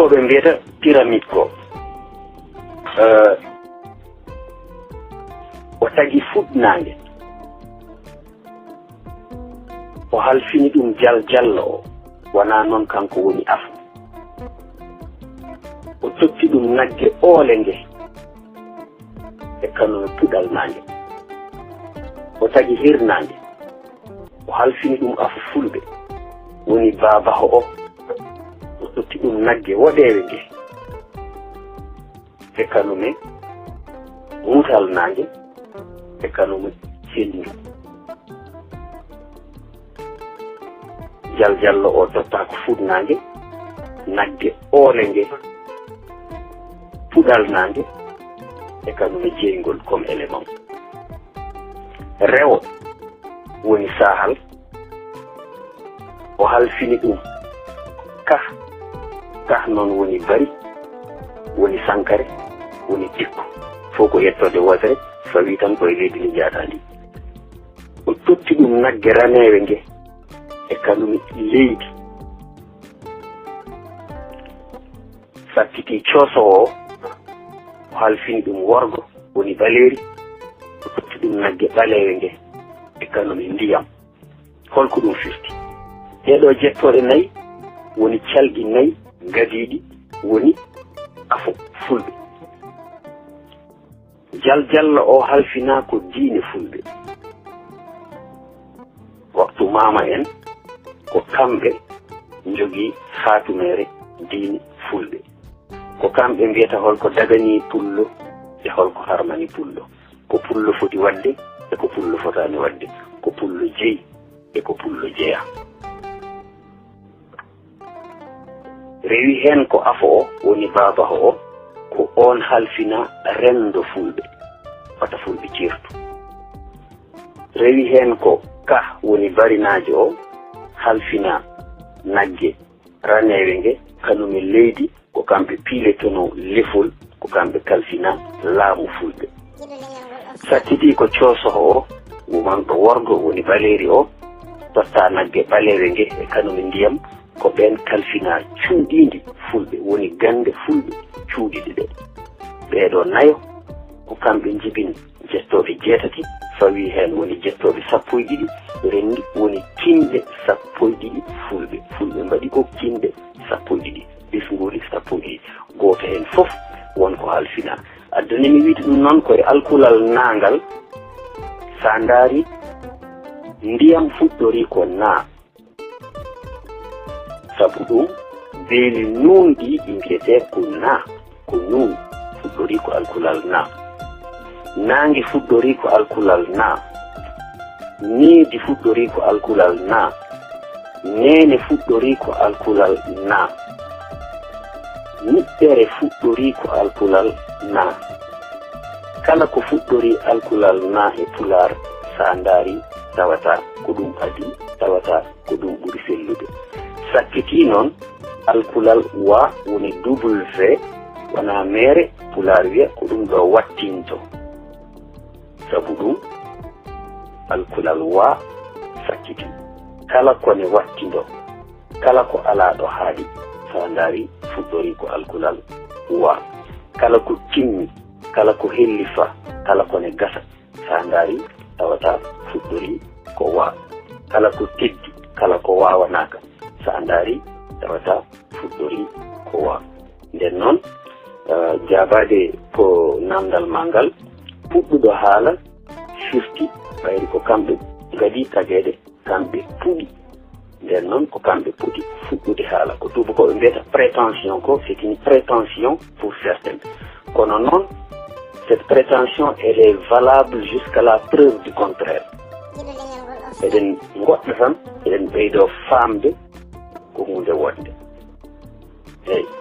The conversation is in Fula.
ko ɓe mbiyata pyramide ko o tagi fuɗnaange o halfini ɗum jallo o wona noon kanko woni afu o totti ɗum nagge oole nge e kanono puɗal naange o tagi hirnaange o halfini ɗum afu fulɓe woni baabaho o totti ɗum nagge woɗeewe nge e kanume mutal naange e kanume selndu jallo o totta ko fuɗnaange nagge oole nge puɗal naange e kanume jeygol comme élément rewo woni sahal o halfini ɗum kah noon woni bari woni sankare woni tikku fof ko yettode wosere fawi tan koye leydi ndi jata ndi o totti ɗum nagge ranewe nge e kanume leydi sakkiti coosowo o halfini ɗum worgo woni ɓaleeri o totti ɗum nagge ɓaleewe nge e kanume ndiyam holko ɗum firti ɗeɗo jettoɗe nayi woni calɗi nayi gadiiɗi woni afo fulɓe jallo o halfina ko diine fulɓe waktu mama en ko kamɓe jogii hatumere diine fulɓe ko kamɓe mbiyata holko dagani pullo e holko harmani pullo ko pullo foti wadde e ko pullo fotani wadde ko pullo jeyi e ko pullo jeya rewi hen ko afo o woni babaho o ko on halfina rendo fulɓe wata fulɓe cirtu rewi hen ko ka woni barinajo o halfina nagge ranewe nge kanume leydi ko kamɓe piiletono lefol ko kamɓe kalfina laamu fulɓe sakkiti ko coosoho o wumanɗo worgo woni ɓaleeri o totta nagge ɓaleewe nge e kanume ndiyam ko ɓen kalfina cuuɗiindi fulɓe woni gande fulɓe cuuɗiɗi ɗe ɓeeɗo nayo ko kamɓe jibini jettoɓe jeetati fawi heen woni jettoɓe sappo e ɗiɗi renndi woni kinɗe sappo e ɗiɗi fulɓe mbaɗi ko kinɗe sappo e ɗiɗi ɗisngoli sappo e ɗiɗi gooto heen fof wonko halfina addani mi wiide ɗum noon koye alkulal naangal sa ndaari ndiyam fuɗɗori ko naa sabu ɗum beeli nuunɗi ɗi mbiyete ko naa ko nuun fuɗɗori ko alkulal naa naange fuɗɗori ko alkulal naa needi fuɗɗori ko alkulal naa neene fuɗɗori ko alkulal naa niɗɗere fuɗɗori ko alkulal naa kala ko fuɗɗori alkulal naa e pular sa ndaari tawata ko ɗum adi tawata ko ɗum ɓuri sellude sakkiti noon alkulal wa woni w wona mere pular wiya ko ɗum ɗo wattinto sabu ɗum alkulal wa sakkiti kala kone wattindo kala ko ala ɗo haaɗi sa ndaari fuɗɗori ko alkulal wa kala ko timmi kala ko hellifa kala kone gasa sa ndaari tawata fuɗɗori ko wa kala ko teddi kala ko wawanaka sa ndaari tawata fuɗɗori ko wa nden noon jabade ko namdal mangal puɗɗuɗo haala firti ɓayri ko kamɓe gadi tageede kamɓe puɗi nden noon ko kamɓe puɗi fuɗɗude haala ko tuuba ko ɓe mbiyata prétention ko c'est une prétention pour certains kono noon cette prétention elle est valable jusqu'à la preuve du contraire eɗen goɗɗo tan eɗen ɓeydo famde ko hunde wonde eyyi